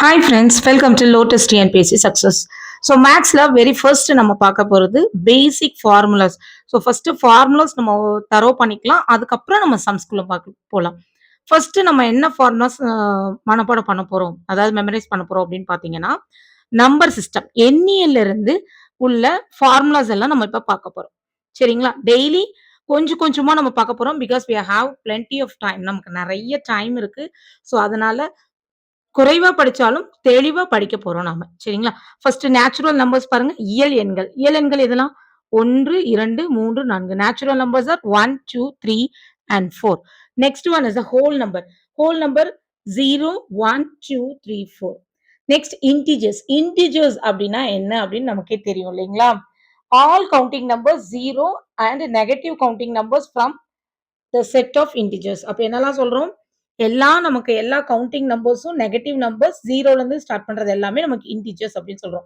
Hi friends, welcome to lotus TNPSC success. So மேக்ஸில் very first நம்ம பார்க்க போகிறது பேசிக் ஃபார்முலாஸ். ஸோ ஃபர்ஸ்ட் ஃபார்முலாஸ் நம்ம தரோ பண்ணிக்கலாம். அதுக்கப்புறம் நம்ம சம்ஸ்குள்ள பார்க்க போகலாம். ஃபர்ஸ்ட் நம்ம என்ன ஃபார்முலாஸ் மனப்பாடம் பண்ண போகிறோம், அதாவது மெமரைஸ் பண்ண போகிறோம் அப்படின்னு பார்த்தீங்கன்னா, நம்பர் சிஸ்டம் எண்ணியலிருந்து உள்ள ஃபார்முலாஸ் எல்லாம் நம்ம இப்போ பார்க்க போகிறோம். சரிங்களா? டெய்லி கொஞ்சம் கொஞ்சமா நம்ம பார்க்க போறோம். Because we have plenty of time. நமக்கு நிறைய டைம் இருக்கு. ஸோ அதனால குறைவா படிச்சாலும் தெளிவா படிக்க போறோம் நாம. சரிங்களா? ஃபர்ஸ்ட் நேச்சுரல் நம்பர்ஸ் பாருங்க. இயல் எண்கள். இயல் எண்கள் எதெல்லாம்? 1, 2, 3, 4. Natural numbers are 1, 2, 3 and 4. Next one is a whole number. Whole number 0, 1, 2, 3, 4. Next integers. Integers அப்படின்னா என்ன அப்படின்னு நமக்கே தெரியும் இல்லைங்களா? All counting numbers 0 and negative counting numbers from the set of integers. அப்ப என்னலாம் சொல்றோம்? நமக்கு எல்லா கவுண்டிங் நம்பர்ஸும் நெகட்டிவ் நம்பர்ஸ் 0ல இருந்து ஸ்டார்ட் பண்றது எல்லாமே நமக்கு இன்டிஜர்ஸ் அப்படின்னு சொல்றோம்.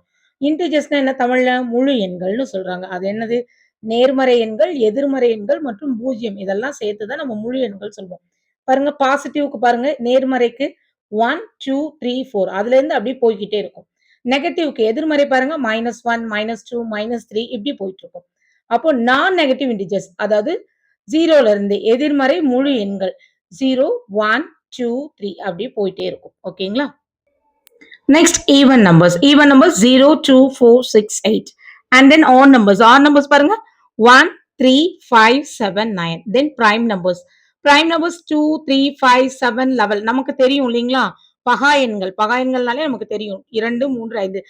இன்டிஜர்ஸ்னா என்ன தமிழ்ல? முழு எண்கள்னு சொல்றாங்க. அது என்னது? நேர்மறை எண்கள், எதிர்மறை எண்கள் மற்றும் பூஜ்ஜியம் இதெல்லாம் சேர்த்து தான் நம்ம முழு எண்கள் சொல்வோம். பாருங்க பாசிட்டிவ்க்கு பாருங்க, நேர்மறைக்கு 1, 2, 3, 4 அதுலேருந்து அப்படியே போய்க்கிட்டே இருக்கும். நெகட்டிவ்க்கு எதிர்மறை பாருங்க -1, -2, -3 இப்படி போயிட்டு இருக்கும். அப்போ நான் நெகட்டிவ் இன்டிஜர்ஸ் அதாவது 0ல இருந்து எதிர்மறை முழு எண்கள் 0, 1, 2, 3 அப்படி போயிட்டே இருக்கும். ஓகேங்களா? Next even numbers. Even numbers 0, 2, 4, 6, 8. And then odd numbers. Odd numbers பாருங்க 1, 3, 5, 7, 9. தென் பிரைம் நம்பர்ஸ். Prime numbers 2, 3, 5, 7, 11. நமக்கு தெரியும் இல்லைங்களா? பகா எண்கள். பகா எண்கள்னாலே நமக்கு தெரியும். 2, 3, 5.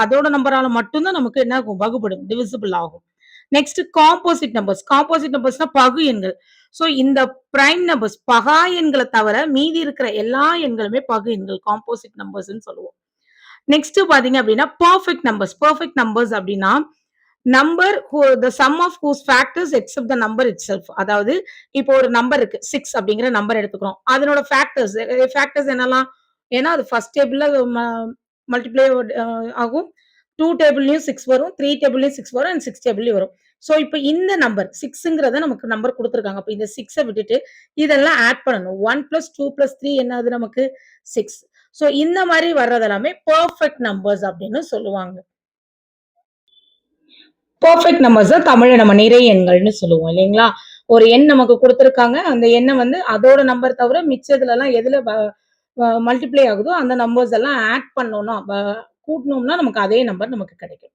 அதோட நம்பரால மட்டும்தான் நமக்கு என்ன ஆகும்? வகுப்படும். டிவிசிபிள் ஆகும். Next composite numbers. காம்போசிட் நம்பர்ஸ்னா பகு எண்கள். ஸோ இந்த பிரைம் நம்பர்ஸ் பகா எண்களை தவிர மீதி இருக்கிற எல்லா எண்களுமே பகு எண்கள் காம்போசிட் நம்பர்ஸ்ன்னு சொல்லுவோம். நெக்ஸ்ட் பாத்தீங்க அப்படின்னா பர்ஃபெக்ட் நம்பர்ஸ். பர்ஃபெக்ட் நம்பர்ஸ் அப்படின்னா number the sum of whose factors except the number itself. அதாவது இப்போ ஒரு நம்பர் இருக்கு 6 அப்படிங்கிற நம்பர் எடுத்துக்கிறோம். அதனோட ஃபேக்டர்ஸ் என்னெல்லாம்? ஏன்னா அது ஃபர்ஸ்ட் டேபிள்ல மல்டிப்ளை ஆகும். 2 டேபிள்லயும் 6 வரும், 3 டேபிள்லயும் 6 வரும் அண்ட் 6 டேபிள்லயும் வரும். ஸோ இப்போ இந்த நம்பர் 6ங்கிறத நமக்கு நம்பர் குடுத்துருக்காங்க. அப்ப இந்த 6 விட்டுட்டு இதெல்லாம் ஆட் பண்ணணும். 1 + 2 + 3 என்னது நமக்கு 6. ஸோ இந்த மாரி வர்றது எல்லாமே பெர்ஃபெக்ட் நம்பர்ஸ் அப்படின்னு சொல்லுவாங்க. பெர்ஃபெக்ட் நம்பர்ஸ் தான் தமிழ்ல நம்ம நிறை எண்கள்னு சொல்லுவோம் இல்லைங்களா? ஒரு எண் நமக்கு குடுத்துருக்காங்க. அந்த எண்ண வந்து அதோட நம்பர் தவிர மிச்சதுலலாம் எதுல மல்டிப்ளை ஆகுதோ அந்த நம்பர்ஸ் எல்லாம் ஆட் பண்ணோம்னா கூட்டணும்னா நமக்கு அதே நம்பர் நமக்கு கிடைக்கும்.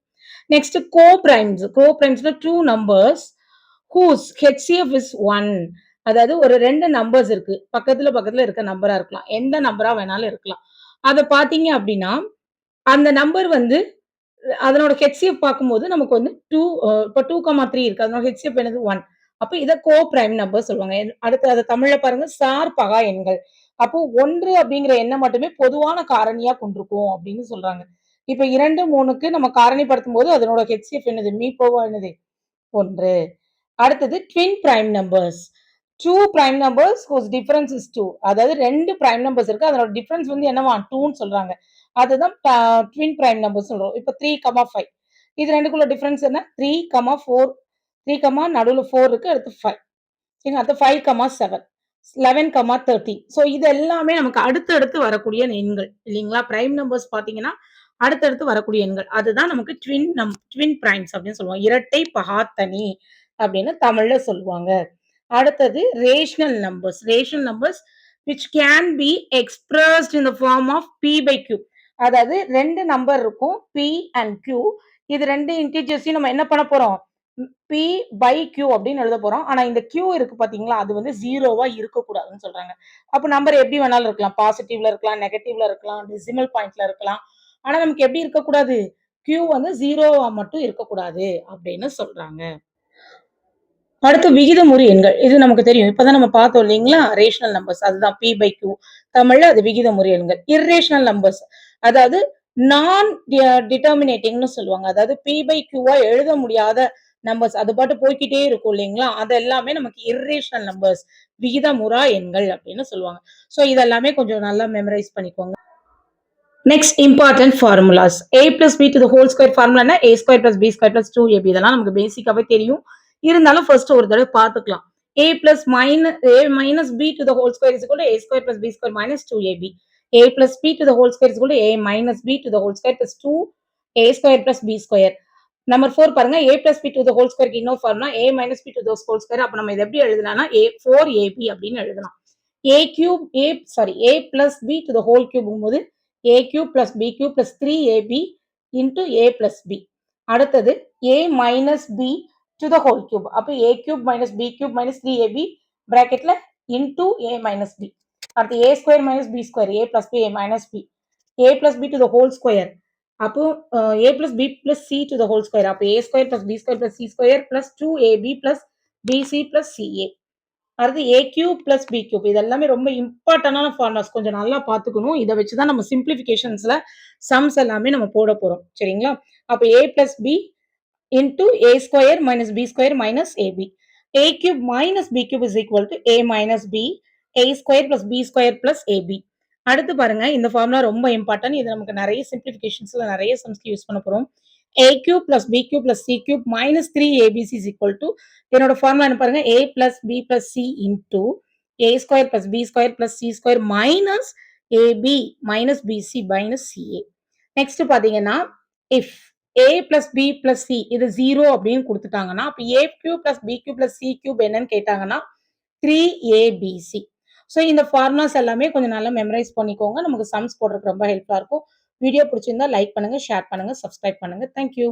Next coprimes. கோபிரைம்ஸ்ல 2 நம்பர்ஸ் ஹூஸ் ஹெச்சிஎஃப் இஸ் 1. அதாவது ஒரு 2 நம்பர்ஸ் இருக்கு. பக்கத்துல பக்கத்துல இருக்க நம்பரா இருக்கலாம். எந்த நம்பரா வேணாலும் இருக்கலாம். அத பார்த்தீங்க அப்படின்னா, அந்த நம்பர் வந்து அதனோட ஹெச்சிஎஃப் பார்க்கும்போது நமக்கு வந்து 2 இப்ப 2, 3 இருக்கு. அதனோட ஹெச்சிஎஃப் என்னது 1. அப்ப இத பிரைம் நம்பர் சொல்லுவாங்க. அடுத்து அத தமிழ்ல பாருங்க சார் பகா எண்கள். அப்போ 1 அப்படிங்கிற எண்ணம் மட்டுமே பொதுவான காரணியா கொண்டிருக்கும் அப்படின்னு சொல்றாங்க. இப்ப 2, 3க்கு நம்ம காரணிப்படுத்தும்போது அதனோட ஹெச்சிஎஃப் என்னது? மீப்போவா என்னது? 1. அடுத்தது twin prime numbers. 2 prime numbers whose difference is 2. அதாவது 2 பிரைம் நம்பர்ஸ் இருக்கு. அதனோட டிஃபரன்ஸ் வந்து என்னவா? 2ன்னு சொல்றாங்க. அதுதான் ட்வின் பிரைம் நம்பர்ஸ் சொல்றோம். இப்ப 3, 5. இது 2க்குள்ள டிஃபரன்ஸ் என்ன? 3, 4. 3, நடுவுல 4 இருக்கு. அடுத்து 5. சரிங்களா? அடுத்து 5, 7. 11, 13. ஸோ இது எல்லாமே நமக்கு அடுத்தடுத்து வரக்கூடிய எண்கள் இல்லைங்களா? பிரைம் நம்பர்ஸ் பார்த்தீங்கன்னா, அடுத்தடுத்து வரக்கூடிய எண்கள். அதுதான் நமக்கு ட்வின் பிரைம்ஸ் அப்படின்னு சொல்லுவோம். இரட்டை பகாத்தனி அப்படின்னு தமிழ்ல சொல்லுவாங்க. அடுத்தது rational numbers. Rational numbers which can be expressed in the form of p/q. அதாவது 2 நம்பர் இருக்கும். p and q. இது 2 இன்டிஜர்ஸையும் நம்ம என்ன பண்ண போறோம்? p/q அப்படின்னு எழுத போறோம். ஆனா இந்த q இருக்கு பாத்தீங்களா? அது வந்து 0வா இருக்கக்கூடாதுன்னு சொல்றாங்க. அப்ப நம்பர் எப்படி வேணாலும் இருக்கலாம். பாசிட்டிவ்ல இருக்கலாம், நெகட்டிவ்ல இருக்கலாம், டெசிமல் பாயிண்ட்ல இருக்கலாம். ஆனா நமக்கு எப்படி இருக்கக்கூடாது? q வந்து 0வா மட்டும் இருக்கக்கூடாது அப்படின்னு சொல்றாங்க. அடுத்து விகிதமுறு எண்கள். இது நமக்கு தெரியும். இப்பதான் நம்ம பார்த்தோம் இல்லைங்களா? ரேஷனல் நம்பர்ஸ் அதுதான் p/q. தமிழ்ல அது விகிதமுறு எண்கள். இர்ரேஷனல் நம்பர்ஸ் அதாவது நான் டிட்டர்மினேட்டிங்ன்னு சொல்லுவாங்க. அதாவது p/qவா எழுத முடியாத நம்பர்ஸ் அது பாட்டு போய்க்கிட்டே இருக்கும் இல்லைங்களா? அது எல்லாமே நமக்கு இர்ரேஷனல் நம்பர்ஸ் விகிதமுறா எண்கள் அப்படின்னு சொல்லுவாங்க. ஸோ இதெல்லாமே கொஞ்சம் நல்லா மெமரைஸ் பண்ணிக்கோங்க. Next important formulas. a plus b to the whole square ஃபார்முலானா a square plus b square plus 2ab இதெல்லாம் நமக்கு பேசிக்காவே தெரியும். இருந்தாலும் ஃபர்ஸ்ட் ஒரு தடவை பார்த்துக்கலாம். a minus b to the whole square is equal to a square plus b square minus 2ab. A plus b to the whole square is equal to a minus b to the whole square plus 2a square plus b square. Number 4 பாருங்க a plus b to the whole square இன்னொரு formula a minus b to the whole square. அப்ப நம்ம இதை எப்படி எழுதலாம்னா a 4ab அப்படின்னு எழுதலாம். a cube a plus b to the whole cube போது a cube plus b cube plus 3ab into a plus b. அடுத்தது a minus b to the whole cube. அப்ப a cube minus b cube minus 3ab bracketல into a minus b. அடுத்து a square minus b square, a plus b, a minus b. a plus b to the whole square. அப்போ a plus b plus c to the whole square. அப்போ a square plus b square plus c square plus 2ab plus bc plus ca. அடுத்து a cube plus b cube. இதெல்லாமே ரொம்ப இம்பார்ட்டன்டான formulas. கொஞ்சம் நல்லா பார்த்துக்கணும். இதை வச்சு தான் நம்ம சிம்பிளிஃபிகேஷன்ஸ்ல சம்ஸ் எல்லாமே நம்ம போட போறோம். சரிங்களா? அப்போ a plus b into a square minus b square minus ab. a cube minus b cube is equal to a minus b, a square plus b square plus ab. அடுத்து பாருங்க இந்த ஃபார்முலா ரொம்ப இம்பார்ட்டன்ட். இது நமக்கு நிறைய சிம்பிளிஃபிகேஷன்ஸ்ல நிறைய சம்ஸ்க்கு use பண்ண போறோம். a cube plus b cube plus c cube minus 3abc is equal to என்னோட ஃபார்முலா என்ன பாருங்க a plus b plus c into a square plus b square plus c square minus ab minus bc minus ca. Next பாத்தீங்கன்னா if a plus b plus c இது 0 அப்படின்னு கொடுத்துட்டாங்கன்னா அப்ப a cube plus b cube plus c cube என்னன்னு கேட்டாங்கன்னா 3abc. So இந்த formulas எல்லாமே கொஞ்சம் நல்லா மெமரைஸ் பண்ணிக்கோங்க. நமக்கு சம்ஸ் போடுறதுக்கு ரொம்ப ஹெல்ப்ஃபுல்லா இருக்கும். வீடியோ பிடிச்சிருந்தா லைக் பண்ணுங்க, ஷேர் பண்ணுங்க, சப்ஸ்கிரைப் பண்ணுங்க. தேங்க்யூ.